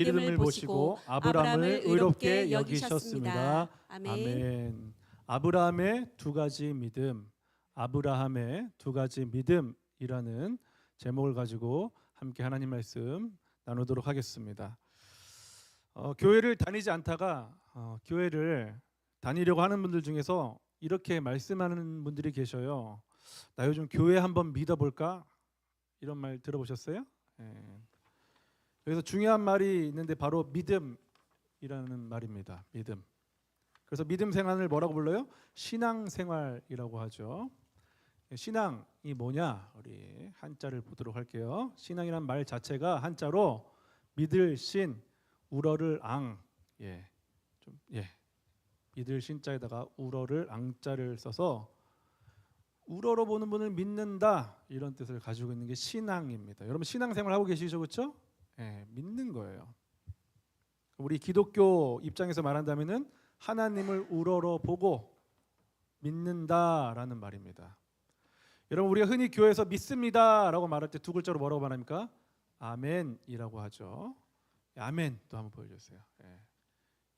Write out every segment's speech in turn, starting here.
믿음을 보시고 아브라함을 의롭게 여기셨습니다. 아멘. 아멘. 아브라함의 두 가지 믿음, 아브라함의 두 가지 믿음이라는 제목을 가지고 함께 하나님 말씀 나누도록 하겠습니다. 교회를 다니지 않다가 교회를 다니려고 하는 분들 중에서 이렇게 말씀하는 분들이 계셔요. 나 요즘 교회 한번 믿어볼까? 이런 말 들어보셨어요? 여기서 중요한 말이 있는데 바로 믿음이라는 말입니다. 믿음. 그래서 믿음 생활을 뭐라고 불러요? 신앙생활이라고 하죠. 신앙이 뭐냐? 우리 한자를 보도록 할게요. 신앙이란 말 자체가 한자로 믿을 신, 우러를 앙, 믿을 신자에다가 우러를 앙자를 써서 우러러 보는 분을 믿는다 이런 뜻을 가지고 있는 게 신앙입니다. 여러분 신앙생활 하고 계시죠, 그렇죠? 믿는 거예요. 우리 기독교 입장에서 말한다면은 하나님을 우러러 보고 믿는다라는 말입니다. 여러분 우리가 흔히 교회에서 믿습니다라고 말할 때 두 글자로 뭐라고 말합니까? 아멘이라고 하죠. 아멘 또 한번 보여주세요.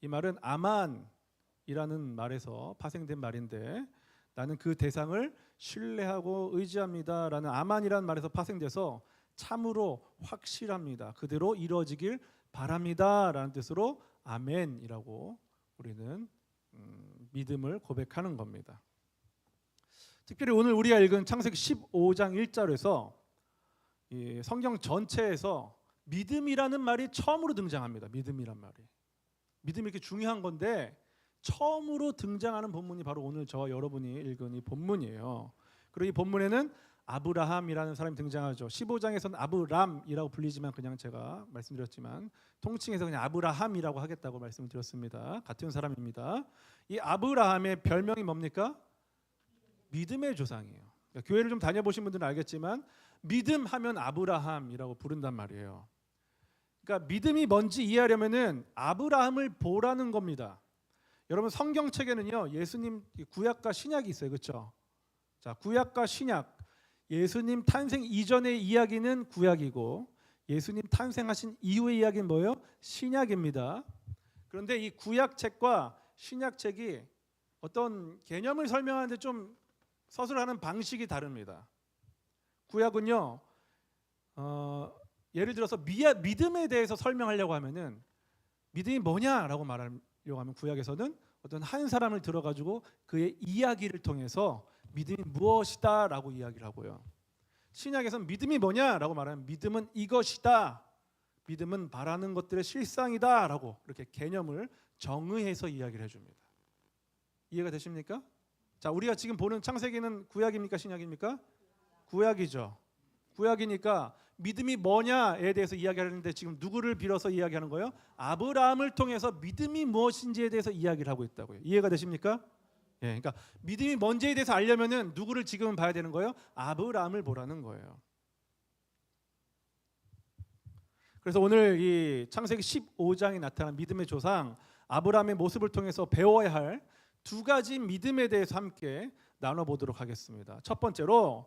이 말은 아만이라는 말에서 파생된 말인데 나는 그 대상을 신뢰하고 의지합니다라는 아만이라는 말에서 파생돼서 참으로 확실합니다. 그대로 이루어지길 바랍니다라는 뜻으로 아멘이라고 우리는 믿음을 고백하는 겁니다. 특별히 오늘 우리가 읽은 창세기 15장 1절에서 이 성경 전체에서 믿음이라는 말이 처음으로 등장합니다. 믿음이란 말이. 믿음이 이렇게 중요한 건데 처음으로 등장하는 본문이 바로 오늘 저와 여러분이 읽은 이 본문이에요. 그리고 이 본문에는 아브라함이라는 사람이 등장하죠. 15장에서는 아브람이라고 불리지만 그냥 제가 말씀드렸지만 통칭해서 그냥 아브라함이라고 하겠다고 말씀을 드렸습니다. 같은 사람입니다. 이 아브라함의 별명이 뭡니까? 믿음의 조상이에요. 그러니까 교회를 좀 다녀보신 분들은 알겠지만 믿음 하면 아브라함이라고 부른단 말이에요. 그러니까 믿음이 뭔지 이해하려면은 아브라함을 보라는 겁니다. 여러분 성경책에는요 예수님 구약과 신약이 있어요, 그렇죠? 자, 구약과 신약, 예수님 탄생 이전의 이야기는 구약이고 예수님 탄생하신 이후의 이야기는 뭐예요? 신약입니다. 그런데 이 구약책과 신약책이 어떤 개념을 설명하는데 좀 서술하는 방식이 다릅니다. 구약은요, 예를 들어서 믿음에 대해서 설명하려고 하면은 믿음이 뭐냐라고 말하려고 하면 구약에서는 어떤 한 사람을 들어가지고 그의 이야기를 통해서 믿음이 무엇이다라고 이야기를 하고요. 신약에서는 믿음이 뭐냐라고 말하면 믿음은 이것이다. 믿음은 바라는 것들의 실상이다라고 이렇게 개념을 정의해서 이야기를 해줍니다. 이해가 되십니까? 자, 우리가 지금 보는 창세기는 구약입니까? 신약입니까? 구약이죠. 구약이니까 믿음이 뭐냐에 대해서 이야기하는데 지금 누구를 빌어서 이야기하는 거예요? 아브라함을 통해서 믿음이 무엇인지에 대해서 이야기를 하고 있다고요. 이해가 되십니까? 그러니까 믿음이 뭔지에 대해서 알려면은 누구를 지금은 봐야 되는 거예요? 아브라함을 보라는 거예요. 그래서 오늘 이 창세기 15장에 나타난 믿음의 조상 아브라함의 모습을 통해서 배워야 할 두 가지 믿음에 대해서 함께 나눠보도록 하겠습니다. 첫 번째로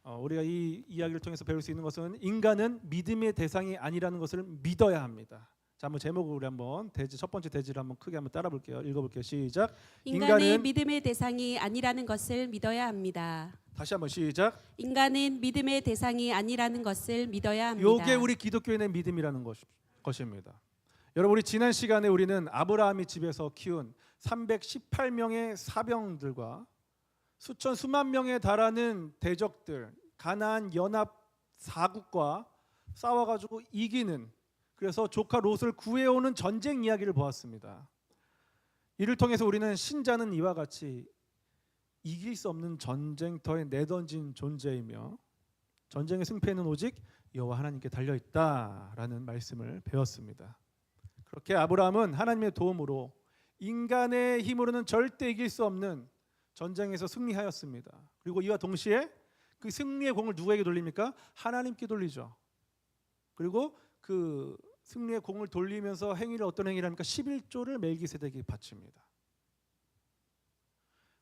우리가 이 이야기를 통해서 배울 수 있는 것은 인간은 믿음의 대상이 아니라는 것을 믿어야 합니다. 자, 한번 제목을 우리 한번 첫 번째 대지를 한번 크게 한번 따라 볼게요. 읽어볼게요. 시작. 인간은 믿음의 대상이 아니라는 것을 믿어야 합니다. 다시 한번 시작. 인간은 믿음의 대상이 아니라는 것을 믿어야 합니다. 이게 우리 기독교인의 믿음이라는 것입니다. 여러분 우리 지난 시간에 우리는 아브라함이 집에서 키운 318명의 사병들과 수만 명에 달하는 대적들, 가나안 연합 4국과 싸워가지고 이기는, 그래서 조카 롯을 구해오는 전쟁 이야기를 보았습니다. 이를 통해서 우리는 신자는 이와 같이 이길 수 없는 전쟁터에 내던진 존재이며 전쟁의 승패는 오직 여호와 하나님께 달려있다라는 말씀을 배웠습니다. 그렇게 아브라함은 하나님의 도움으로 인간의 힘으로는 절대 이길 수 없는 전쟁에서 승리하였습니다. 그리고 이와 동시에 그 승리의 공을 누구에게 돌립니까? 하나님께 돌리죠. 그리고 그 승리의 공을 돌리면서 행위를 어떤 행위를 합니까? 11조를 멜기세덱에게 바칩니다.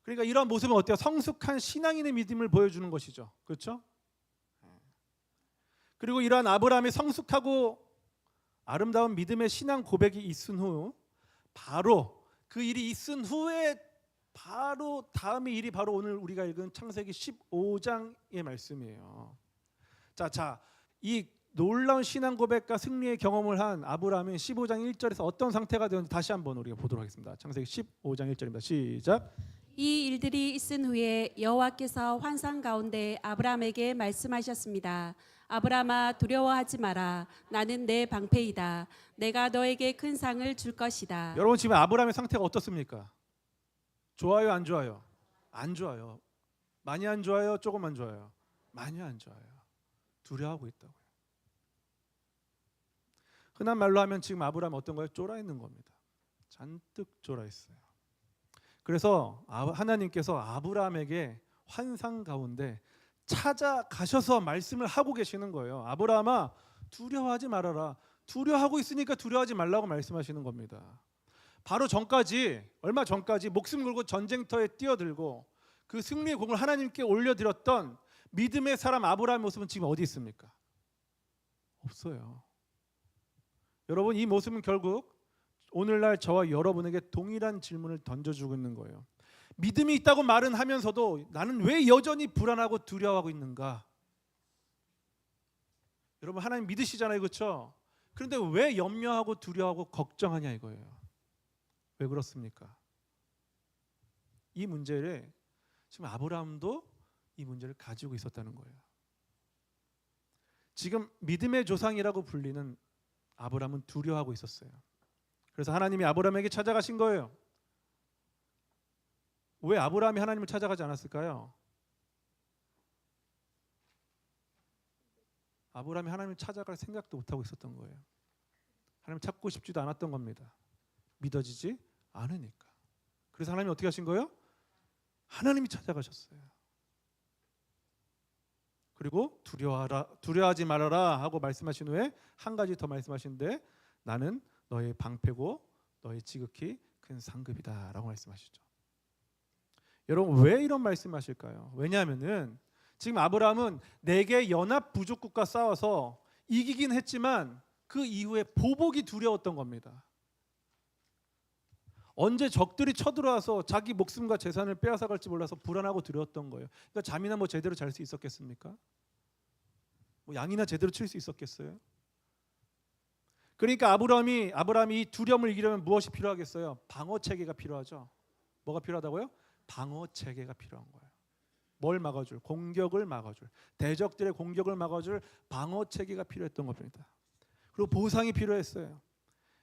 그러니까 이러한 모습은 어때요? 성숙한 신앙인의 믿음을 보여주는 것이죠. 그렇죠? 그리고 이러한 아브라함의 성숙하고 아름다운 믿음의 신앙 고백이 있은 후 바로 그 일이 있은 후에 바로 다음의 일이 바로 오늘 우리가 읽은 창세기 15장의 말씀이에요. 자, 이 놀라운 신앙 고백과 승리의 경험을 한 아브라함이 15장 1절에서 어떤 상태가 되었는지 다시 한번 우리가 보도록 하겠습니다. 창세기 15장 1절입니다. 시작. 이 일들이 있은 후에 여호와께서 환상 가운데 아브라함에게 말씀하셨습니다. 아브라함아 두려워하지 마라. 나는 내 방패이다. 내가 너에게 큰 상을 줄 것이다. 여러분 지금 아브라함의 상태가 어떻습니까? 좋아요, 안 좋아요? 안 좋아요. 많이 안 좋아요? 조금 안 좋아요? 많이 안 좋아요. 두려워하고 있다고요. 흔한 말로 하면 지금 아브라함 어떤 거예요? 쫄아 있는 겁니다. 잔뜩 쫄아 있어요. 그래서 하나님께서 아브라함에게 환상 가운데 찾아가셔서 말씀을 하고 계시는 거예요. 아브라함아 두려워하지 말아라. 두려워하고 있으니까 두려워하지 말라고 말씀하시는 겁니다. 바로 전까지, 얼마 전까지 목숨 걸고 전쟁터에 뛰어들고 그 승리의 공을 하나님께 올려드렸던 믿음의 사람 아브라함의 모습은 지금 어디 있습니까? 없어요. 여러분 이 모습은 결국 오늘날 저와 여러분에게 동일한 질문을 던져주고 있는 거예요. 믿음이 있다고 말은 하면서도 나는 왜 여전히 불안하고 두려워하고 있는가? 여러분 하나님 믿으시잖아요, 그렇죠? 그런데 왜 염려하고 두려워하고 걱정하냐 이거예요. 왜 그렇습니까? 이 문제를 지금 아브라함도 이 문제를 가지고 있었다는 거예요. 지금 믿음의 조상이라고 불리는 아브라함은 두려워하고 있었어요. 그래서 하나님이 아브라함에게 찾아가신 거예요. 왜 아브라함이 하나님을 찾아가지 않았을까요? 아브라함이 하나님을 찾아갈 생각도 못하고 있었던 거예요. 하나님 찾고 싶지도 않았던 겁니다. 믿어지지 않으니까. 그래서 하나님이 어떻게 하신 거예요? 하나님이 찾아가셨어요. 그리고 두려워하지 말아라 하고 말씀하신 후에 한 가지 더 말씀하시는데 나는 너의 방패고 너의 지극히 큰 상급이다 라고 말씀하시죠. 여러분 왜 이런 말씀하실까요? 왜냐하면은 지금 아브라함은 네개 연합 부족국과 싸워서 이기긴 했지만 그 이후에 보복이 두려웠던 겁니다. 언제 적들이 쳐들어와서 자기 목숨과 재산을 빼앗아갈지 몰라서 불안하고 두려웠던 거예요. 그러니까 잠이나 뭐 제대로 잘 수 있었겠습니까? 뭐 양이나 제대로 칠 수 있었겠어요? 그러니까 아브라함이 이 두려움을 이기려면 무엇이 필요하겠어요? 방어 체계가 필요하죠. 뭐가 필요하다고요? 방어 체계가 필요한 거예요. 뭘 막아줄? 공격을 막아줄. 대적들의 공격을 막아줄 방어 체계가 필요했던 겁니다. 그리고 보상이 필요했어요.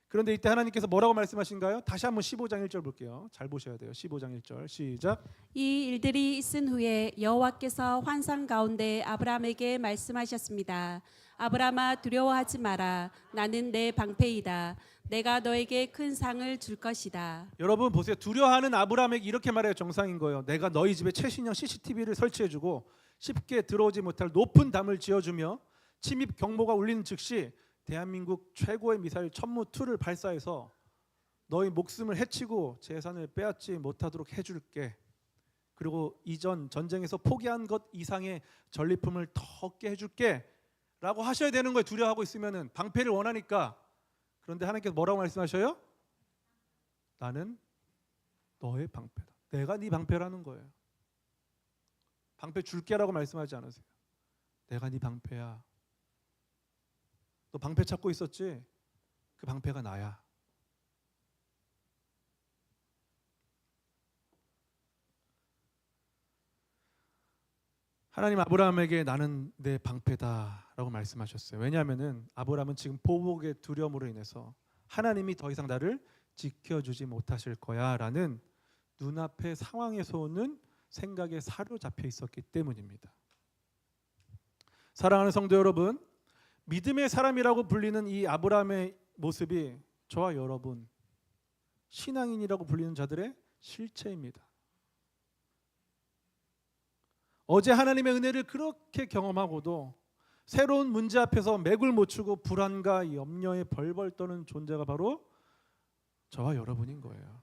그런데 이때 하나님께서 뭐라고 말씀하신가요? 다시 한번 15장 1절 볼게요. 잘 보셔야 돼요. 15장 1절 시작. 이 일들이 있은 후에 여호와께서 환상 가운데 아브라함에게 말씀하셨습니다. 아브라함아 두려워하지 마라. 나는 내 방패이다. 내가 너에게 큰 상을 줄 것이다. 여러분 보세요. 두려워하는 아브라함에게 이렇게 말해요. 정상인 거예요. 내가 너희 집에 최신형 CCTV를 설치해주고 쉽게 들어오지 못할 높은 담을 지어주며 침입 경보가 울리는 즉시 대한민국 최고의 미사일 천무2를 발사해서 너희 목숨을 해치고 재산을 빼앗지 못하도록 해줄게. 그리고 이전 전쟁에서 포기한 것 이상의 전리품을 더 얻게 해줄게 라고 하셔야 되는 거예요. 두려워하고 있으면은 방패를 원하니까. 그런데 하나님께서 뭐라고 말씀하셔요? 나는 너의 방패다. 내가 네 방패라는 거예요. 방패 줄게라고 말씀하지 않으세요. 내가 네 방패야. 너 방패 찾고 있었지? 그 방패가 나야. 하나님 아브라함에게 나는 내 방패다라고 말씀하셨어요. 왜냐하면은 아브라함은 지금 보복의 두려움으로 인해서 하나님이 더 이상 나를 지켜주지 못하실 거야라는 눈앞의 상황에서 오는 생각에 사로잡혀 있었기 때문입니다. 사랑하는 성도 여러분, 믿음의 사람이라고 불리는 이 아브라함의 모습이 저와 여러분 신앙인이라고 불리는 자들의 실체입니다. 어제 하나님의 은혜를 그렇게 경험하고도 새로운 문제 앞에서 맥을 못 추고 불안과 염려에 벌벌 떠는 존재가 바로 저와 여러분인 거예요.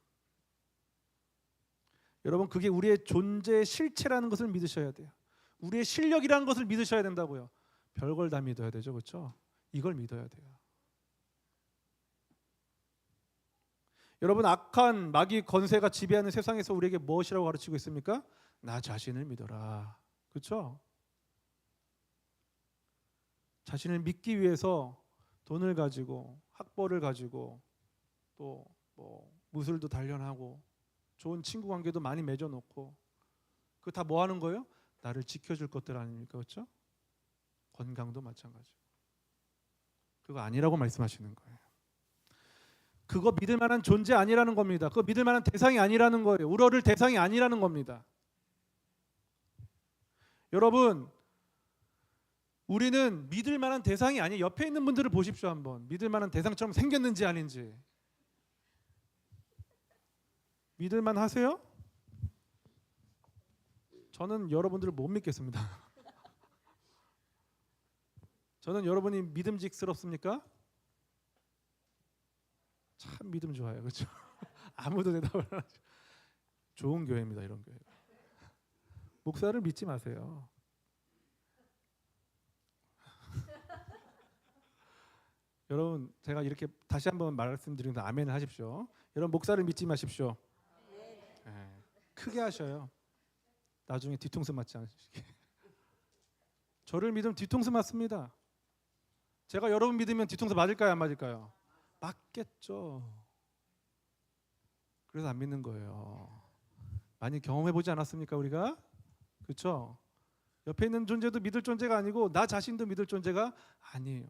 여러분 그게 우리의 존재의 실체라는 것을 믿으셔야 돼요. 우리의 실력이라는 것을 믿으셔야 된다고요. 별걸 다 믿어야 되죠, 그렇죠? 이걸 믿어야 돼요. 여러분, 악한 마귀 권세가 지배하는 세상에서 우리에게 무엇이라고 가르치고 있습니까? 나 자신을 믿어라. 그렇죠? 자신을 믿기 위해서 돈을 가지고 학벌을 가지고 또 뭐 무술도 단련하고 좋은 친구 관계도 많이 맺어놓고 그 다 뭐 하는 거예요? 나를 지켜줄 것들 아닙니까? 그렇죠? 건강도 마찬가지. 그거 아니라고 말씀하시는 거예요. 그거 믿을 만한 존재 아니라는 겁니다. 그거 믿을 만한 대상이 아니라는 거예요. 우러를 대상이 아니라는 겁니다. 여러분, 우리는 믿을 만한 대상이 아니에요. 옆에 있는 분들을 보십시오 한번. 믿을 만한 대상처럼 생겼는지 아닌지. 믿을 만하세요? 저는 여러분들을 못 믿겠습니다. 저는 여러분이 믿음직스럽습니까? 참 믿음 좋아요. 그렇죠? 아무도 대답을 안 하죠. 좋은 교회입니다. 이런 교회. 목사를 믿지 마세요. 여러분, 제가 이렇게 다시 한번 말씀드리는데 아멘 하십시오. 여러분, 목사를 믿지 마십시오. 네, 크게 하셔요. 나중에 뒤통수 맞지 않으시게. 저를 믿으면 뒤통수 맞습니다. 제가 여러분 믿으면 뒤통수 맞을까요, 안 맞을까요? 맞겠죠. 그래서 안 믿는 거예요. 많이 경험해 보지 않았습니까, 우리가? 그렇죠? 옆에 있는 존재도 믿을 존재가 아니고 나 자신도 믿을 존재가 아니에요.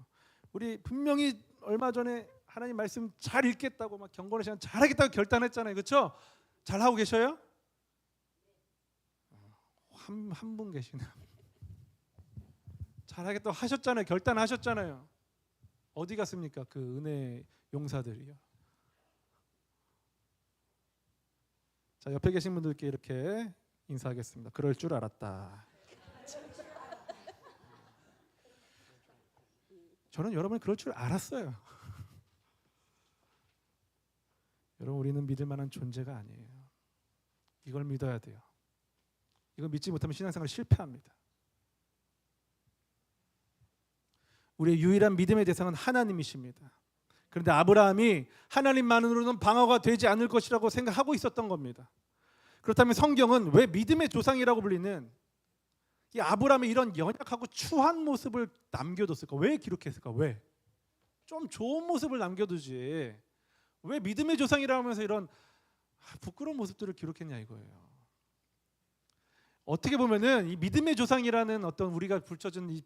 우리 분명히 얼마 전에 하나님 말씀 잘 읽겠다고 막 경건의 시간 잘하겠다고 결단했잖아요. 그렇죠? 잘 하고 계셔요? 한 분 계시네요. 잘하겠다고 하셨잖아요. 결단하셨잖아요. 어디 갔습니까? 그 은혜 용사들이요. 자, 옆에 계신 분들께 이렇게 인사하겠습니다. 그럴 줄 알았다. 저는 여러분이 그럴 줄 알았어요. 여러분, 우리는 믿을 만한 존재가 아니에요. 이걸 믿어야 돼요. 이걸 믿지 못하면 신앙생활 실패합니다. 우리의 유일한 믿음의 대상은 하나님이십니다. 그런데 아브라함이 하나님만으로는 방어가 되지 않을 것이라고 생각하고 있었던 겁니다. 그렇다면 성경은 왜 믿음의 조상이라고 불리는 이 아브라함의 이런 연약하고 추한 모습을 남겨뒀을까? 왜 기록했을까? 왜? 좀 좋은 모습을 남겨두지. 왜 믿음의 조상이라고 하면서 이런 부끄러운 모습들을 기록했냐 이거예요. 어떻게 보면은 이 믿음의 조상이라는 어떤 우리가 붙여준 이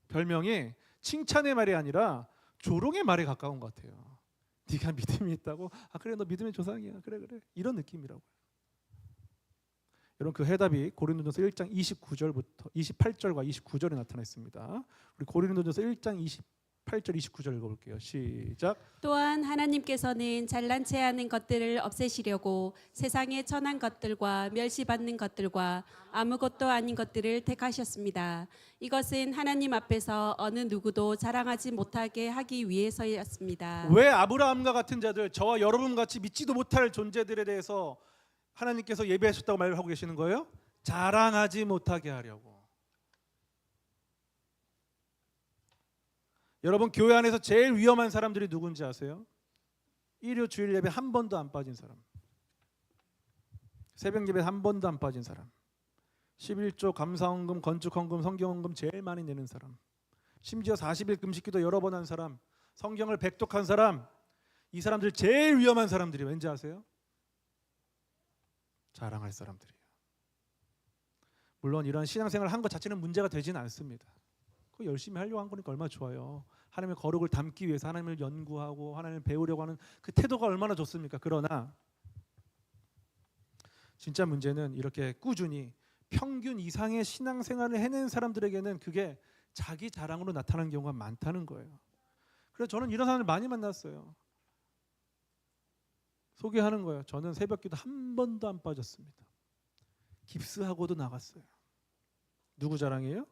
별명이 칭찬의 말이 아니라 조롱의 말에 가까운 것 같아요. 네가 믿음이 있다고? 아 그래 너 믿음의 조상이야. 그래 이런 느낌이라고요. 여러분 그 해답이 고린도전서 1장 29절부터 28절과 29절에 나타나 있습니다. 우리 고린도전서 1장 28절 29절 읽어볼게요. 시작. 또한 하나님께서는 잘난 체하는 것들을 없애시려고 세상의 천한 것들과 멸시받는 것들과 아무것도 아닌 것들을 택하셨습니다. 이것은 하나님 앞에서 어느 누구도 자랑하지 못하게 하기 위해서였습니다. 왜 아브라함과 같은 자들, 저와 여러분 같이 믿지도 못할 존재들에 대해서 하나님께서 예배하셨다고 말을 하고 계시는 거예요? 자랑하지 못하게 하려고. 여러분 교회 안에서 제일 위험한 사람들이 누군지 아세요? 일요 주일 예배 한 번도 안 빠진 사람, 새벽 예배 한 번도 안 빠진 사람, 11조 감사헌금, 건축헌금, 성경헌금 제일 많이 내는 사람, 심지어 40일 금식기도 여러 번 한 사람, 성경을 백독한 사람, 이 사람들 제일 위험한 사람들이 왠지 아세요? 자랑할 사람들이에요. 물론 이런 신앙생활을 한 것 자체는 문제가 되지는 않습니다. 그 열심히 하려고 한 거니까 얼마나 좋아요. 하나님의 거룩을 담기 위해서 하나님을 연구하고 하나님을 배우려고 하는 그 태도가 얼마나 좋습니까? 그러나 진짜 문제는 이렇게 꾸준히 평균 이상의 신앙생활을 해낸 사람들에게는 그게 자기 자랑으로 나타나는 경우가 많다는 거예요. 그래서 저는 이런 사람을 많이 만났어요. 소개하는 거예요. 저는 새벽기도 한 번도 안 빠졌습니다. 깁스하고도 나갔어요. 누구 자랑이에요?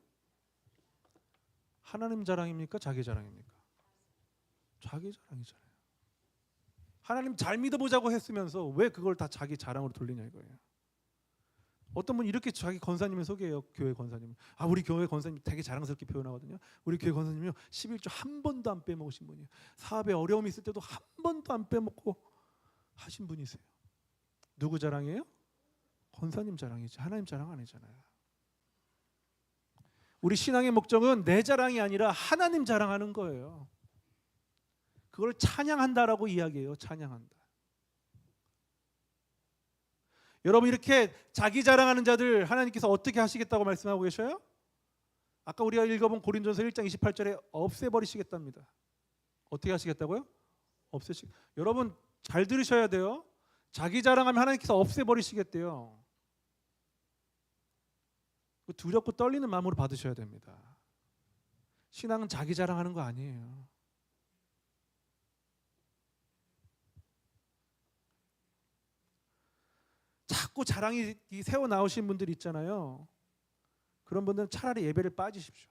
하나님 자랑입니까? 자기 자랑입니까? 자기 자랑이잖아요. 하나님 잘 믿어보자고 했으면서 왜 그걸 다 자기 자랑으로 돌리냐 이거예요. 어떤 분 이렇게 자기 권사님을 소개해요. 교회 권사님. 아 우리 교회 권사님 되게 자랑스럽게 표현하거든요. 우리 교회 권사님요 11조 한 번도 안 빼먹으신 분이에요. 사업에 어려움이 있을 때도 한 번도 안 빼먹고 하신 분이세요. 누구 자랑이에요? 권사님 자랑이지. 하나님 자랑 아니잖아요. 우리 신앙의 목적은 내 자랑이 아니라 하나님 자랑하는 거예요. 그걸 찬양한다라고 이야기해요. 찬양한다. 여러분, 이렇게 자기 자랑하는 자들 하나님께서 어떻게 하시겠다고 말씀하고 계셔요? 아까 우리가 읽어본 고린도전서 1장 28절에 없애버리시겠답니다. 어떻게 하시겠다고요? 여러분 잘 들으셔야 돼요. 자기 자랑하면 하나님께서 없애버리시겠대요. 두렵고 떨리는 마음으로 받으셔야 됩니다. 신앙은 자기 자랑하는 거 아니에요. 자꾸 자랑이 새어 나오신 분들 있잖아요. 그런 분들은 차라리 예배를 빠지십시오.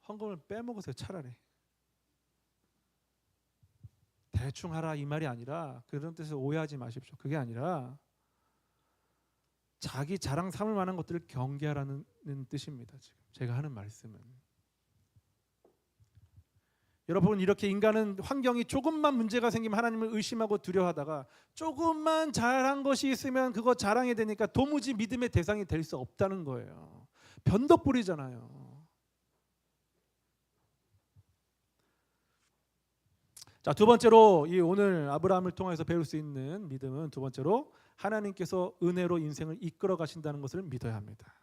헌금을 빼먹으세요. 차라리. 대충 하라 이 말이 아니라, 그런 뜻에서 오해하지 마십시오. 그게 아니라 자기 자랑 삼을 만한 것들을 경계하라는 뜻입니다. 지금 제가 하는 말씀은. 여러분, 이렇게 인간은 환경이 조금만 문제가 생기면 하나님을 의심하고 두려워하다가 조금만 잘한 것이 있으면 그거 자랑이 되니까 도무지 믿음의 대상이 될 수 없다는 거예요. 변덕불이잖아요. 자, 두 번째로 이 오늘 아브라함을 통해서 배울 수 있는 믿음은, 두 번째로 하나님께서 은혜로 인생을 이끌어 가신다는 것을 믿어야 합니다.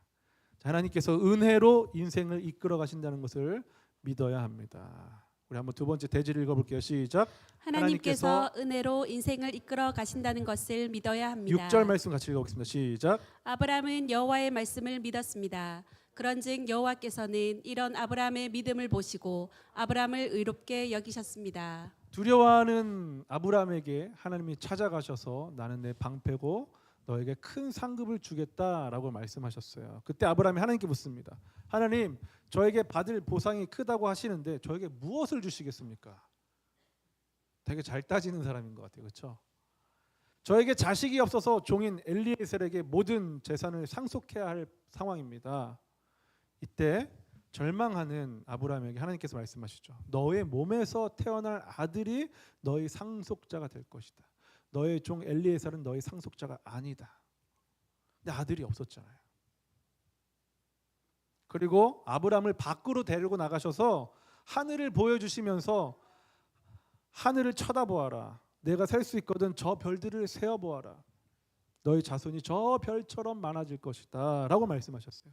자, 하나님께서 은혜로 인생을 이끌어 가신다는 것을 믿어야 합니다. 우리 한번 두 번째 대지를 읽어볼게요. 시작. 하나님께서 은혜로 인생을 이끌어 가신다는 것을 믿어야 합니다. 6절 말씀 같이 읽어보겠습니다. 시작. 아브라함은 여호와의 말씀을 믿었습니다. 그런즉 여호와께서는 이런 아브라함의 믿음을 보시고 아브라함을 의롭게 여기셨습니다. 두려워하는 아브라함에게 하나님이 찾아가셔서 나는 내 방패고 너에게 큰 상급을 주겠다라고 말씀하셨어요. 그때 아브라함이 하나님께 묻습니다. 하나님, 저에게 받을 보상이 크다고 하시는데 저에게 무엇을 주시겠습니까? 되게 잘 따지는 사람인 것 같아요. 그렇죠? 저에게 자식이 없어서 종인 엘리에셀에게 모든 재산을 상속해야 할 상황입니다. 이때 절망하는 아브라함에게 하나님께서 말씀하시죠. 너의 몸에서 태어날 아들이 너의 상속자가 될 것이다. 너의 종 엘리에셀은 너의 상속자가 아니다. 근데 아들이 없었잖아요. 그리고 아브라함을 밖으로 데리고 나가셔서 하늘을 보여주시면서 하늘을 쳐다보아라. 내가 셀 수 있거든 저 별들을 세어보아라. 너의 자손이 저 별처럼 많아질 것이다 라고 말씀하셨어요.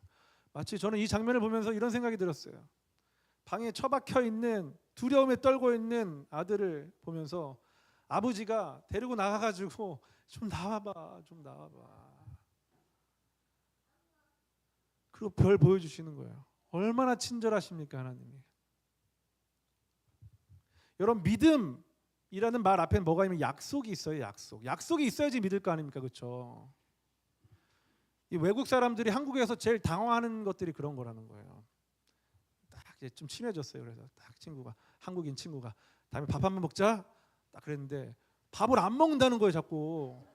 마치 저는 이 장면을 보면서 이런 생각이 들었어요. 방에 처박혀 있는, 두려움에 떨고 있는 아들을 보면서 아버지가 데리고 나가가지고 좀 나와봐. 그리고 별 보여주시는 거예요. 얼마나 친절하십니까 하나님이. 여러분, 믿음이라는 말 앞에 뭐가 있냐면 약속이 있어요. 약속이 있어야지 믿을 거 아닙니까? 그렇죠? 이 외국 사람들이 한국에서 제일 당황하는 것들이 그런 거라는 거예요. 딱 이제 좀 친해졌어요. 그래서 딱 한국인 친구가 다음에 밥 한번 먹자 딱 그랬는데 밥을 안 먹는다는 거예요. 자꾸.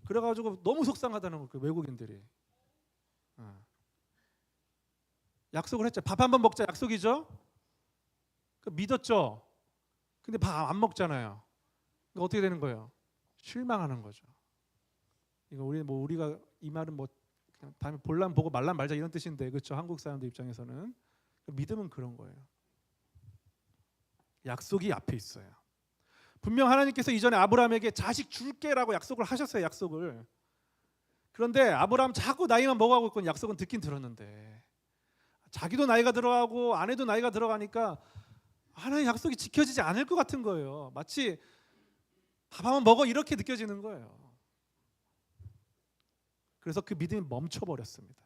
그래가지고 너무 속상하다는 거예요. 그 외국인들이. 약속을 했죠. 밥 한번 먹자 약속이죠. 믿었죠. 근데 밥 안 먹잖아요. 그러니까 어떻게 되는 거예요? 실망하는 거죠. 이거 우리가 이 말은 뭐 그냥 다음에 볼람 보고 말람 말자 이런 뜻인데, 그렇죠? 한국 사람들 입장에서는 믿음은 그런 거예요. 약속이 앞에 있어요. 분명 하나님께서 이전에 아브라함에게 자식 줄게라고 약속을 하셨어요. 약속을. 그런데 아브라함 자꾸 나이만 먹어가고 있건 약속은 듣긴 들었는데 자기도 나이가 들어가고 아내도 나이가 들어가니까 하나님 약속이 지켜지지 않을 것 같은 거예요. 마치 밥 한번 먹어 이렇게 느껴지는 거예요. 그래서 그 믿음이 멈춰버렸습니다.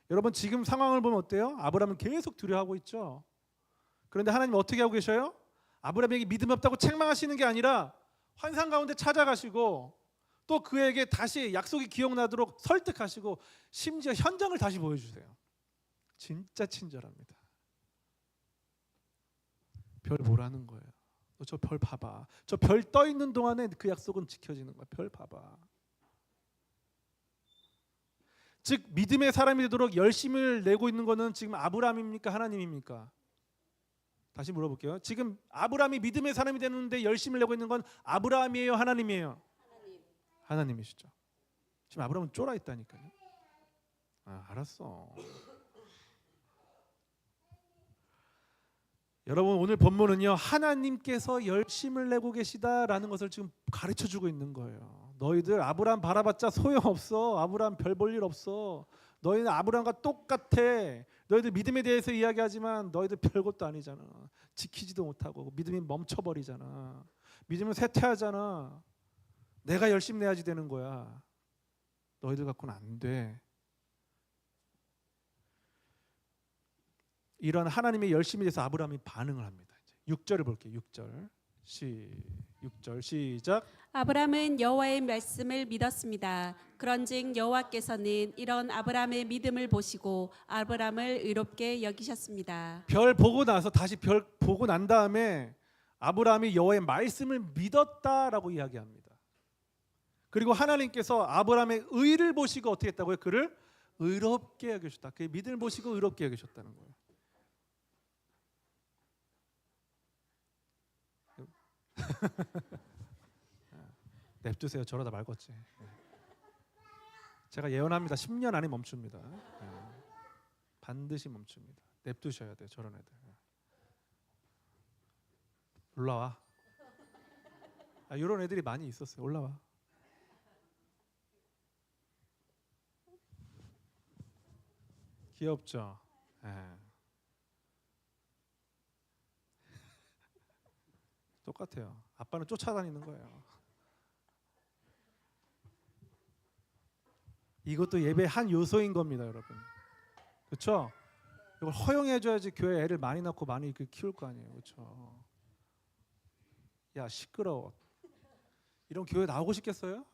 여러분, 지금 상황을 보면 어때요? 아브라함은 계속 두려워하고 있죠. 그런데 하나님 어떻게 하고 계셔요? 아브라함에게 믿음이 없다고 책망하시는 게 아니라 환상 가운데 찾아가시고 또 그에게 다시 약속이 기억나도록 설득하시고 심지어 현장을 다시 보여주세요. 진짜 친절합니다. 별 보라는 거예요. 너 저 별 봐봐. 저 별 떠 있는 동안에 그 약속은 지켜지는 거야. 별 봐봐. 즉 믿음의 사람이 되도록 열심을 내고 있는 것은 지금 아브라함입니까? 하나님입니까? 다시 물어볼게요. 지금 아브라함이 믿음의 사람이 되는데 열심을 내고 있는 건 아브라함이에요, 하나님이에요? 하나님이시죠. 지금 아브라함은 쫄아 있다니까요. 알았어. 여러분, 오늘 본문은요, 하나님께서 열심을 내고 계시다라는 것을 지금 가르쳐주고 있는 거예요. 너희들 아브라함 바라봤자 소용없어. 아브라함 별 볼 일 없어. 너희는 아브라함과 똑같아. 너희들 믿음에 대해서 이야기하지만 너희들 별것도 아니잖아. 지키지도 못하고 믿음이 멈춰버리잖아. 믿음은 쇠퇴하잖아. 내가 열심히 내야지 되는 거야. 너희들 갖고는 안 돼. 이런 하나님의 열심에 대해서 아브라함이 반응을 합니다. 6절을 볼게요. 6절 시작. 아브라함은 여호와의 말씀을 믿었습니다. 그런즉 여호와께서는 이런 아브라함의 믿음을 보시고 아브라함을 의롭게 여기셨습니다. 별 보고 나서 다시 별 보고 난 다음에 아브라함이 여호와의 말씀을 믿었다라고 이야기합니다. 그리고 하나님께서 아브라함의 의를 보시고 어떻게 했다고요? 그를 의롭게 여기셨다. 그의 믿음을 보시고 의롭게 여기셨다는 거예요. 냅두세요. 저러다 말겠지. 제가 예언합니다. 10년 안에 멈춥니다. 반드시 멈춥니다. 냅두셔야 돼요. 저런 애들. 올라와. 이런 애들이 많이 있었어요. 올라와. 귀엽죠? 똑같아요. 아빠는 쫓아다니는 거예요. 이것도 예배의 한 요소인 겁니다, 여러분. 그렇죠? 이걸 허용해줘야지 교회 애를 많이 낳고 많이 키울 거 아니에요, 그렇죠? 야, 시끄러워. 이런 교회 나오고 싶겠어요?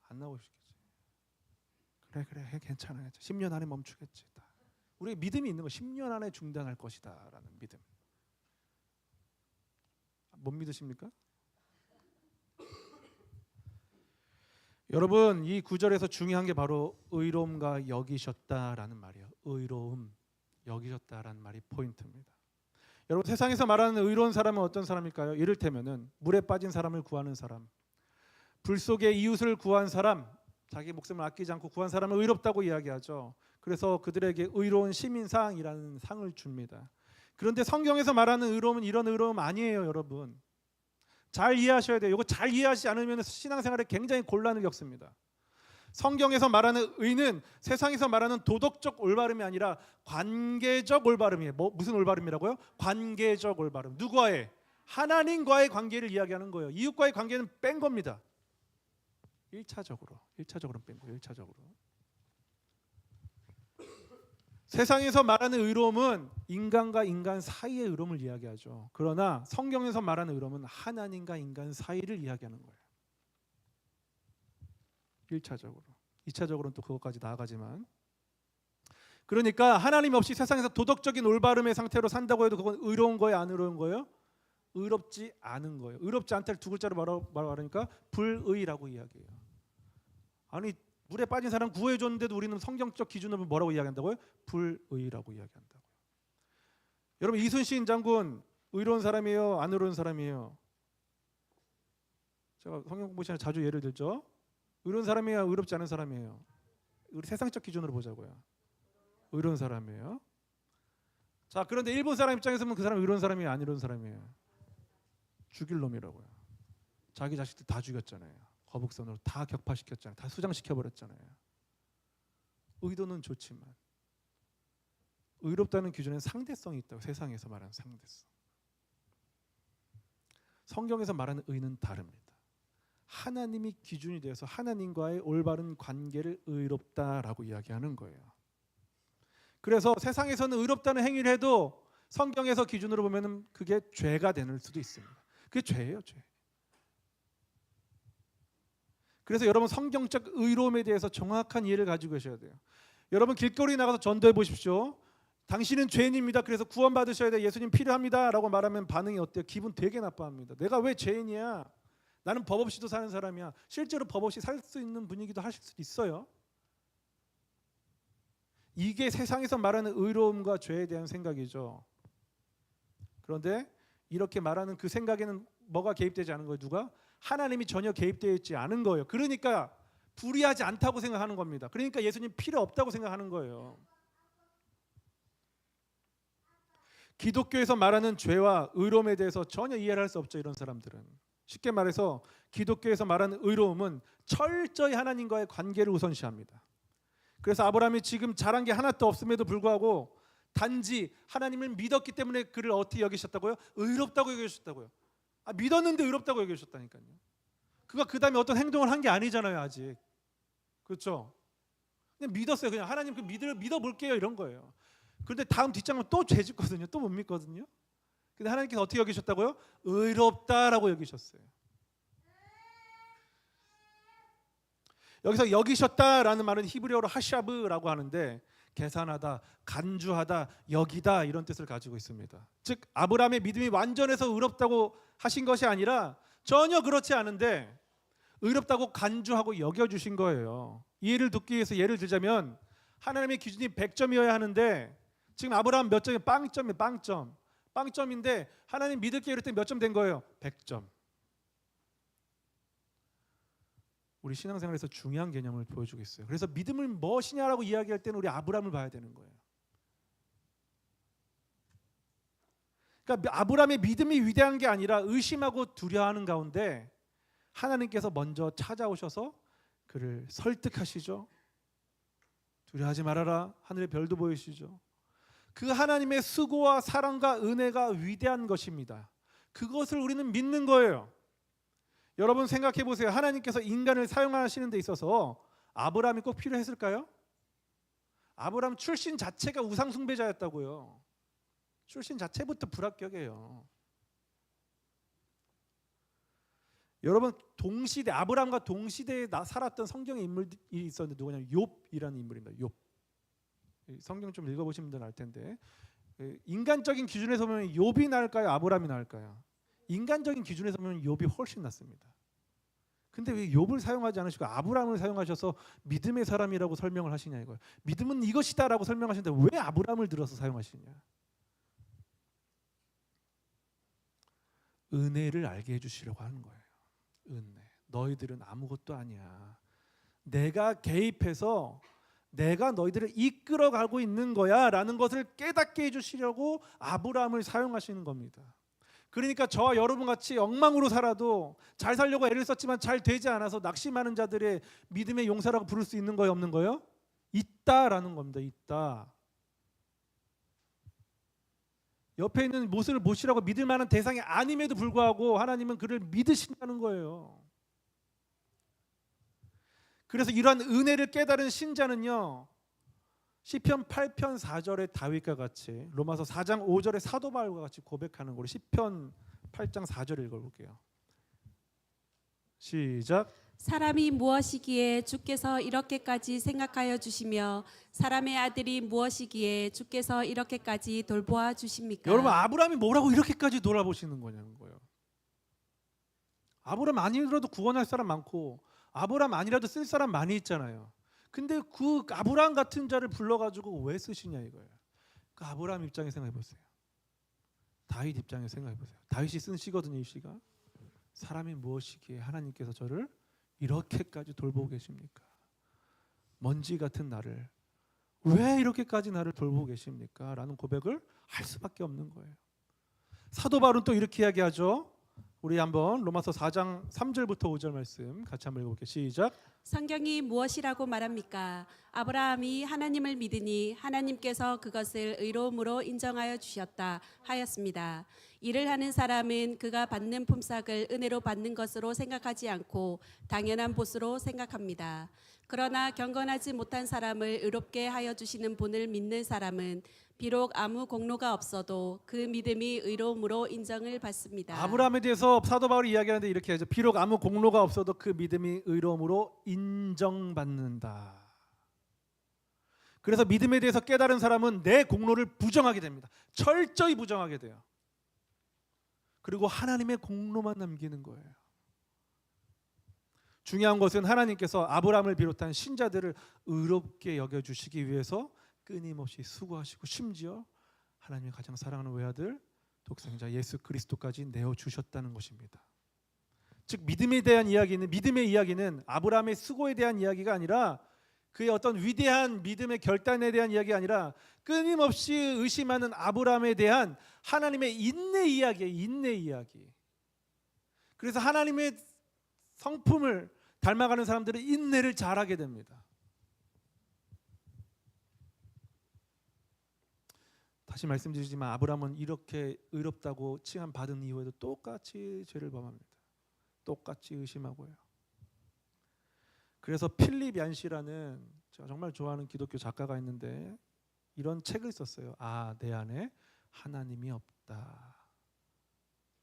안 나오고 싶겠지. 그래, 괜찮아. 10년 안에 멈추겠지. 우리 믿음이 있는 거 10년 안에 중단할 것이다라는 믿음. 못 믿으십니까? 여러분, 이 구절에서 중요한 게 바로 의로움과 여기셨다라는 말이에요. 의로움, 여기셨다라는 말이 포인트입니다. 여러분, 세상에서 말하는 의로운 사람은 어떤 사람일까요? 이를테면은 물에 빠진 사람을 구하는 사람, 불 속에 이웃을 구한 사람, 자기 목숨을 아끼지 않고 구한 사람을 의롭다고 이야기하죠. 그래서 그들에게 의로운 시민상이라는 상을 줍니다. 그런데 성경에서 말하는 의로움은 이런 의로움 아니에요, 여러분. 잘 이해하셔야 돼요. 이거 잘 이해하지 않으면 신앙생활에 굉장히 곤란을 겪습니다. 성경에서 말하는 의는 세상에서 말하는 도덕적 올바름이 아니라 관계적 올바름이에요. 무슨 올바름이라고요? 관계적 올바름. 누구와의? 하나님과의 관계를 이야기하는 거예요. 이웃과의 관계는 뺀 겁니다. 1차적으로 뺀 거예요. 1차적으로. 세상에서 말하는 의로움은 인간과 인간 사이의 의로움을 이야기하죠. 그러나 성경에서 말하는 의로움은 하나님과 인간 사이를 이야기하는 거예요. 1차적으로. 2차적으로는 또 그것까지 나아가지만, 그러니까 하나님 없이 세상에서 도덕적인 올바름의 상태로 산다고 해도 그건 의로운 거예요? 안 의로운 거예요? 의롭지 않은 거예요. 의롭지 않다를 두 글자로 말하니까 불의라고 이야기해요. 아니, 물에 빠진 사람 구해줬는데도 우리는 성경적 기준으로 뭐라고 이야기한다고요? 불의라고 이야기한다고요. 여러분, 이순신 장군 의로운 사람이에요? 안 의로운 사람이에요? 제가 성경 공부 시간에 자주 예를 들죠. 의로운 사람이에요? 의롭지 않은 사람이에요? 우리 세상적 기준으로 보자고요. 의로운 사람이에요. 자, 그런데 일본 사람 입장에서 보면 그 사람이 의로운 사람이에요? 안 의로운 사람이에요? 죽일 놈이라고요. 자기 자식들 다 죽였잖아요. 거북선으로 다 격파시켰잖아요. 다 수장시켜버렸잖아요. 의도는 좋지만 의롭다는 기준에는 상대성이 있다고. 세상에서 말하는 상대성. 성경에서 말하는 의는 다릅니다. 하나님이 기준이 되어서 하나님과의 올바른 관계를 의롭다라고 이야기하는 거예요. 그래서 세상에서는 의롭다는 행위를 해도 성경에서 기준으로 보면은 그게 죄가 되는 수도 있습니다. 그게 죄예요, 죄. 그래서 여러분, 성경적 의로움에 대해서 정확한 이해를 가지고 계셔야 돼요. 여러분, 길거리 나가서 전도해 보십시오. 당신은 죄인입니다. 그래서 구원받으셔야 돼요. 예수님 필요합니다. 라고 말하면 반응이 어때요? 기분 되게 나빠합니다. 내가 왜 죄인이야? 나는 법 없이도 사는 사람이야. 실제로 법 없이 살 수 있는 분위기도 하실 수 있어요. 이게 세상에서 말하는 의로움과 죄에 대한 생각이죠. 그런데 이렇게 말하는 그 생각에는 뭐가 개입되지 않은 거예요? 누가? 하나님이 전혀 개입되어 있지 않은 거예요. 그러니까 불의하지 않다고 생각하는 겁니다. 그러니까 예수님 필요 없다고 생각하는 거예요. 기독교에서 말하는 죄와 의로움에 대해서 전혀 이해를 할 수 없죠. 이런 사람들은. 쉽게 말해서 기독교에서 말하는 의로움은 철저히 하나님과의 관계를 우선시합니다. 그래서 아브라함이 지금 잘한 게 하나도 없음에도 불구하고 단지 하나님을 믿었기 때문에 그를 어떻게 여기셨다고요? 의롭다고 여기셨다고요. 믿었는데 의롭다고 여기셨다니까요. 그가 그 다음에 어떤 행동을 한 게 아니잖아요. 아직. 그렇죠? 그냥 믿었어요. 그냥 하나님 그 믿어볼게요. 이런 거예요. 그런데 다음 뒷장은 또 죄짓거든요. 또 못 믿거든요. 근데 하나님께서 어떻게 여기셨다고요? 의롭다라고 여기셨어요. 여기서 여기셨다라는 말은 히브리어로 하샤브라고 하는데 계산하다, 간주하다, 여기다 이런 뜻을 가지고 있습니다. 즉 아브라함의 믿음이 완전해서 의롭다고 하신 것이 아니라 전혀 그렇지 않은데 의롭다고 간주하고 여겨주신 거예요. 이해를 돕기 위해서 예를 들자면 하나님의 기준이 100점이어야 하는데 지금 아브라함 몇 점이에요? 빵점이에요. 빵점. 빵점인데 하나님 믿을게 이럴 때 몇 점 된 거예요? 100점. 우리 신앙생활에서 중요한 개념을 보여주고 있어요. 그래서 믿음을 무엇이냐라고 이야기할 때는 우리 아브라함을 봐야 되는 거예요. 그러니까 아브라함의 믿음이 위대한 게 아니라 의심하고 두려워하는 가운데 하나님께서 먼저 찾아오셔서 그를 설득하시죠. 두려워하지 말아라. 하늘의 별도 보이시죠. 그 하나님의 수고와 사랑과 은혜가 위대한 것입니다. 그것을 우리는 믿는 거예요. 여러분 생각해 보세요. 하나님께서 인간을 사용하시는 데 있어서 아브라함이 꼭 필요했을까요? 아브라함 출신 자체가 우상 숭배자였다고요. 출신 자체부터 불합격이에요. 여러분 동시대 아브라함과 동시대에 살았던 성경의 인물이 있었는데 누구냐면 욥이라는 인물입니다. 욥. 성경 좀 읽어보시면 알 텐데 인간적인 기준에서 보면 욥이 나을까요? 아브라함이 나을까요? 인간적인 기준에서 보면 욥이 훨씬 낫습니다. 근데 왜 욥을 사용하지 않으시고 아브라함을 사용하셔서 믿음의 사람이라고 설명을 하시냐 이거예요. 믿음은 이것이다라고 설명하시는데 왜 아브라함을 들어서 사용하시냐? 은혜를 알게 해주시려고 하는 거예요. 은혜. 너희들은 아무것도 아니야. 내가 개입해서 내가 너희들을 이끌어가고 있는 거야 라는 것을 깨닫게 해주시려고 아브라함을 사용하시는 겁니다. 그러니까 저와 여러분 같이 엉망으로 살아도 잘 살려고 애를 썼지만 잘 되지 않아서 낙심하는 자들의 믿음의 용사라고 부를 수 있는 거예요? 없는 거예요? 있다라는 겁니다. 있다. 옆에 있는 모습을 보시라고 믿을 만한 대상이 아님에도 불구하고 하나님은 그를 믿으신다는 거예요. 그래서 이러한 은혜를 깨달은 신자는요 시편 8편 4절의 다윗과 같이 로마서 4장 5절의 사도 바울과 같이 고백하는 거로 시편 8장 4절 읽어볼게요. 시작. 사람이 무엇이기에 주께서 이렇게까지 생각하여 주시며 사람의 아들이 무엇이기에 주께서 이렇게까지 돌보아 주십니까? 여러분 아브라함이 뭐라고 이렇게까지 돌아보시는 거냐는 거예요. 아브라함 아니라도 구원할 사람 많고 아브라함 아니라도 쓸 사람 많이 있잖아요. 근데 그 아브라함 같은 자를 불러가지고 왜 쓰시냐 이거예요. 그 아브라함 입장에 생각해 보세요. 다윗 입장에 생각해 보세요. 다윗이 쓴 시거든요. 이 시가. 사람이 무엇이기에 하나님께서 저를 이렇게까지 돌보고 계십니까? 먼지 같은 나를 왜 이렇게까지 나를 돌보고 계십니까? 라는 고백을 할 수밖에 없는 거예요. 사도 바울은 또 이렇게 이야기하죠. 우리 한번 로마서 4장 3절부터 5절 말씀 같이 한번 읽어볼게요. 시작. 성경이 무엇이라고 말합니까? 아브라함이 하나님을 믿으니 하나님께서 그것을 의로움으로 인정하여 주셨다 하였습니다. 일을 하는 사람은 그가 받는 품삯을 은혜로 받는 것으로 생각하지 않고 당연한 보수로 생각합니다. 그러나 경건하지 못한 사람을 의롭게 하여 주시는 분을 믿는 사람은 비록 아무 공로가 없어도 그 믿음이 의로움으로 인정을 받습니다. 아브라함에 대해서 사도 바울이 이야기하는데 이렇게 하죠. 비록 아무 공로가 없어도 그 믿음이 의로움으로 인정받는다. 그래서 믿음에 대해서 깨달은 사람은 내 공로를 부정하게 됩니다. 철저히 부정하게 돼요. 그리고 하나님의 공로만 남기는 거예요. 중요한 것은 하나님께서 아브라함을 비롯한 신자들을 의롭게 여겨주시기 위해서 끊임없이 수고하시고 심지어 하나님이 가장 사랑하는 외아들 독생자 예수 그리스도까지 내어 주셨다는 것입니다. 즉 믿음에 대한 이야기는, 믿음의 이야기는 아브라함의 수고에 대한 이야기가 아니라 그의 어떤 위대한 믿음의 결단에 대한 이야기가 아니라 끊임없이 의심하는 아브라함에 대한 하나님의 인내 이야기예요. 인내 이야기. 그래서 하나님의 성품을 닮아가는 사람들은 인내를 잘하게 됩니다. 다시 말씀드리지만 아브라함은 이렇게 의롭다고 칭함받은 이후에도 똑같이 죄를 범합니다. 똑같이 의심하고요. 그래서 필립 얀시라는 제가 정말 좋아하는 기독교 작가가 있는데 이런 책을 썼어요. 아, 내 안에 하나님이 없다.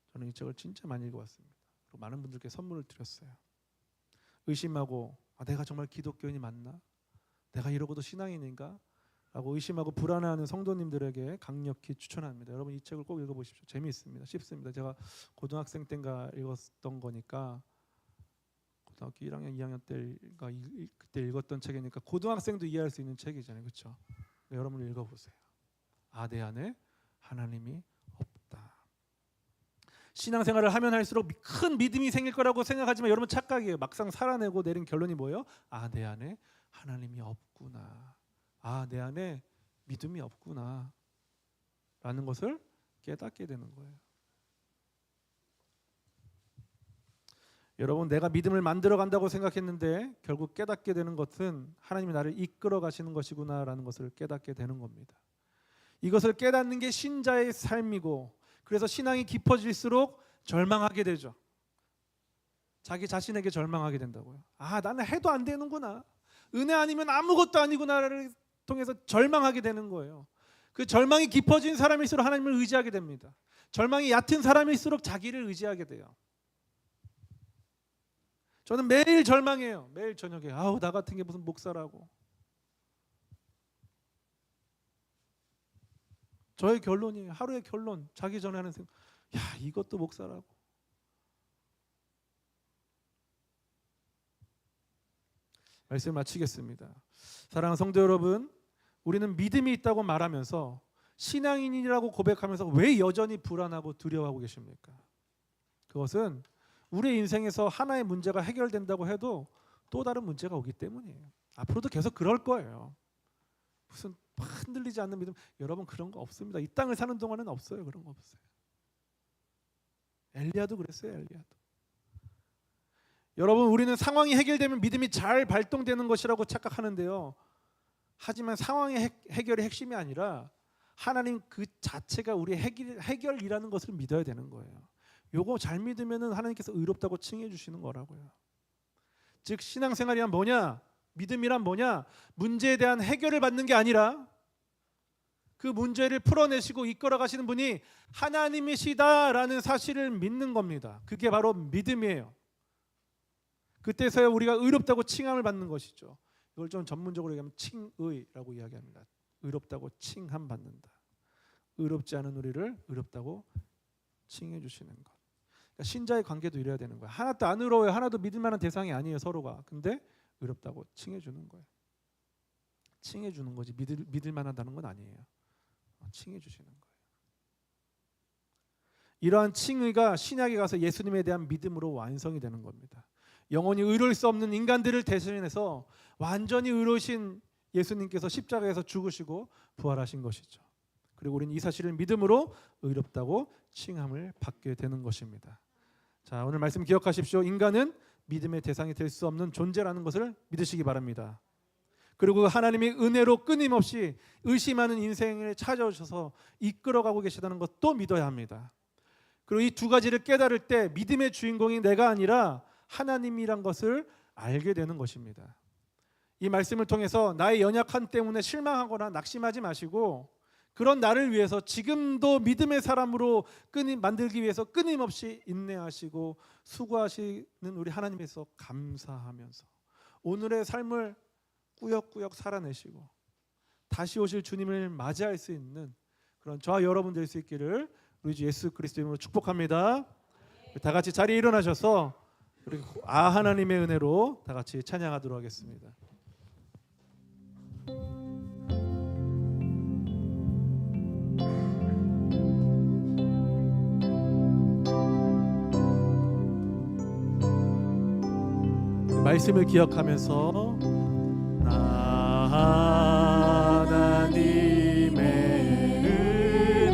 저는 이 책을 진짜 많이 읽어봤습니다. 그리고 많은 분들께 선물을 드렸어요. 의심하고 내가 정말 기독교인이 맞나? 내가 이러고도 신앙인인가? 라고 의심하고 불안해하는 성도님들에게 강력히 추천합니다. 여러분 이 책을 꼭 읽어보십시오. 재미있습니다. 쉽습니다. 제가 고등학생 때인가 읽었던 거니까 고등학교 1학년, 2학년 때가 그때 읽었던 책이니까 고등학생도 이해할 수 있는 책이잖아요. 그렇죠? 여러분 읽어보세요. 아, 내 안에 하나님이 없다. 신앙생활을 하면 할수록 큰 믿음이 생길 거라고 생각하지만 여러분 착각이에요. 막상 살아내고 내린 결론이 뭐예요? 아, 내 안에 하나님이 없구나. 아, 내 안에 믿음이 없구나 라는 것을 깨닫게 되는 거예요. 여러분, 내가 믿음을 만들어 간다고 생각했는데 결국 깨닫게 되는 것은 하나님이 나를 이끌어 가시는 것이구나 라는 것을 깨닫게 되는 겁니다. 이것을 깨닫는 게 신자의 삶이고, 그래서 신앙이 깊어질수록 절망하게 되죠. 자기 자신에게 절망하게 된다고요. 아, 나는 해도 안 되는구나. 은혜 아니면 아무것도 아니구나를 통해서 절망하게 되는 거예요. 그 절망이 깊어진 사람일수록 하나님을 의지하게 됩니다. 절망이 얕은 사람일수록 자기를 의지하게 돼요. 저는 매일 절망해요. 매일 저녁에 아우, 나 같은 게 무슨 목사라고. 저의 결론이에요. 하루의 결론. 자기 전에 하는 생각. 야, 이것도 목사라고. 말씀 마치겠습니다. 사랑하는 성도 여러분, 우리는 믿음이 있다고 말하면서 신앙인이라고 고백하면서 왜 여전히 불안하고 두려워하고 계십니까? 그것은 우리의 인생에서 하나의 문제가 해결된다고 해도 또 다른 문제가 오기 때문이에요. 앞으로도 계속 그럴 거예요. 무슨 흔들리지 않는 믿음, 여러분 그런 거 없습니다. 이 땅을 사는 동안은 없어요. 그런 거 없어요. 엘리야도 그랬어요. 엘리야도. 여러분, 우리는 상황이 해결되면 믿음이 잘 발동되는 것이라고 착각하는데요. 하지만 상황의 해결이 핵심이 아니라 하나님 그 자체가 우리의 해결이라는 것을 믿어야 되는 거예요. 요거 잘 믿으면은 하나님께서 의롭다고 칭해 주시는 거라고요. 즉 신앙생활이란 뭐냐? 믿음이란 뭐냐? 문제에 대한 해결을 받는 게 아니라 그 문제를 풀어내시고 이끌어 가시는 분이 하나님이시다라는 사실을 믿는 겁니다. 그게 바로 믿음이에요. 그때서야 우리가 의롭다고 칭함을 받는 것이죠. 이걸 좀 전문적으로 얘기하면 칭의라고 이야기합니다. 의롭다고 칭함 받는다. 의롭지 않은 우리를 의롭다고 칭해 주시는 것. 그러니까 신자의 관계도 이래야 되는 거예요. 하나도 안 의로워요. 하나도 믿을 만한 대상이 아니에요, 서로가. 근데 의롭다고 칭해 주는 거예요. 칭해 주는 거지 믿을 만하다는 건 아니에요. 칭해 주시는 거예요. 이러한 칭의가 신약에 가서 예수님에 대한 믿음으로 완성이 되는 겁니다. 영원히 의로울 수 없는 인간들을 대신해서 완전히 의로우신 예수님께서 십자가에서 죽으시고 부활하신 것이죠. 그리고 우리는 이 사실을 믿음으로 의롭다고 칭함을 받게 되는 것입니다. 자, 오늘 말씀 기억하십시오. 인간은 믿음의 대상이 될 수 없는 존재라는 것을 믿으시기 바랍니다. 그리고 하나님의 은혜로 끊임없이 의심하는 인생을 찾아오셔서 이끌어가고 계시다는 것도 믿어야 합니다. 그리고 이 두 가지를 깨달을 때 믿음의 주인공이 내가 아니라 하나님이란 것을 알게 되는 것입니다. 이 말씀을 통해서 나의 연약함 때문에 실망하거나 낙심하지 마시고 그런 나를 위해서 지금도 믿음의 사람으로 만들기 위해서 끊임없이 인내하시고 수고하시는 우리 하나님에서 감사하면서 오늘의 삶을 꾸역꾸역 살아내시고 다시 오실 주님을 맞이할 수 있는 그런 저와 여러분 될 수 있기를 우리 주 예수 그리스도 이름으로 축복합니다. 다 같이 자리에 일어나셔서 우리 하나님의 은혜로 다 같이 찬양하도록 하겠습니다. 말씀을 기억하면서 하나님의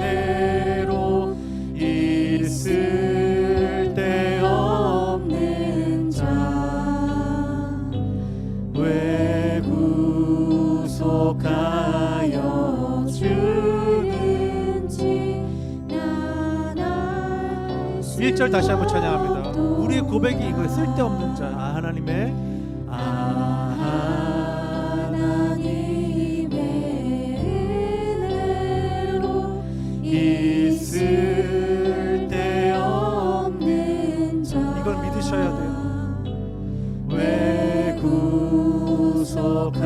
은혜로 있을 데 없는 자 왜 구속하여 주는지 1절 다시 한번 찬양합니다. 우리의 고백이 이거 쓸데없는 자 하나님의 은혜로 있을 데 없는 자 이걸 믿으셔야 돼요. 왜 구속하여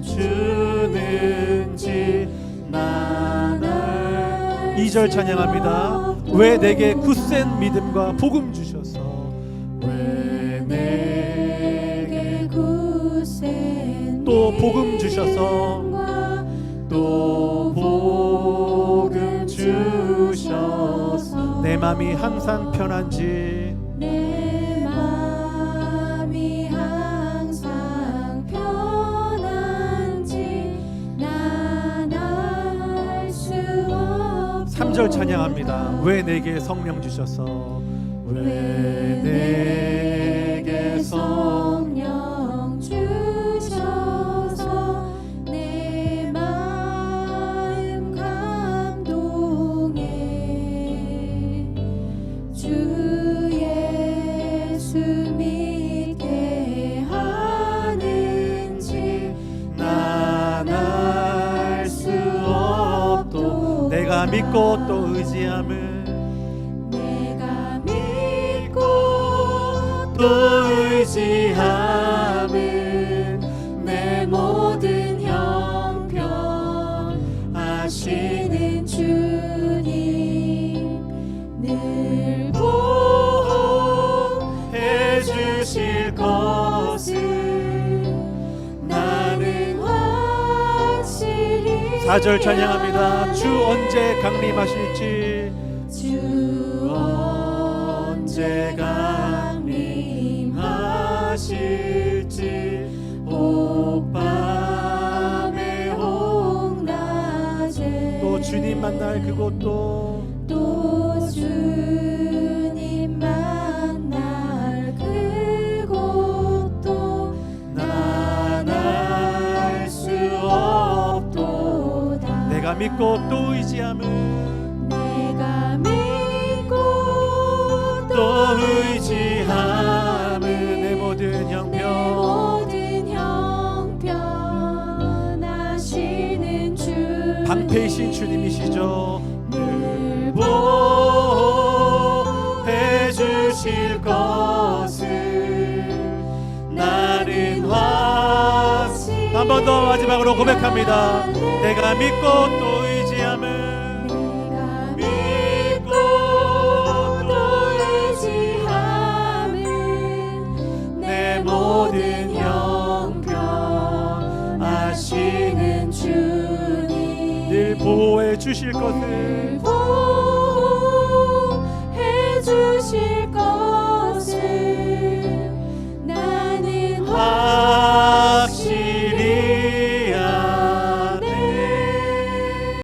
주는지 나를 2절 찬양합니다. 왜 내게 굳센 믿음과 복음 주셔서 왜 내게 굳센 또 복음 주셔서 또 복음 주셔서 내 맘이 항상 편한지 내 맘이 항상 편한지 난 알 수 없 3절 찬양합니다. 왜 내게 성령 주셔서 왜 내게 성령 주셔서 내 마음 감동해 주 예수 믿게 하는지 난 알 수 없도 내가 믿고 또 의지함을 내가 믿고 또 의지함은 내 모든 형편 아시는 주님 늘 보호해 주실 것을 나는 확실히 4절 찬양합니다. 주 언제 강림하실지 주 언제 강림하실지 혹밤에 혹낮에 또 주님 만날 그곳도 또 주님 만날 그곳도 난 알 수 없도다 내가 믿고 또 의지함은 내가 믿고 또 의지함은 내 모든 형편 하시는 주 방패이신 주님이시죠. 늘 보호해 주실 것을 나는 확실히 한 번 더 마지막으로 고백합니다. 내가 믿고 또 의지함은 내가 믿고 또 의지함은 내 모든 형편 아시는 주님 늘 보호해 주실 것을 보호해 주실 것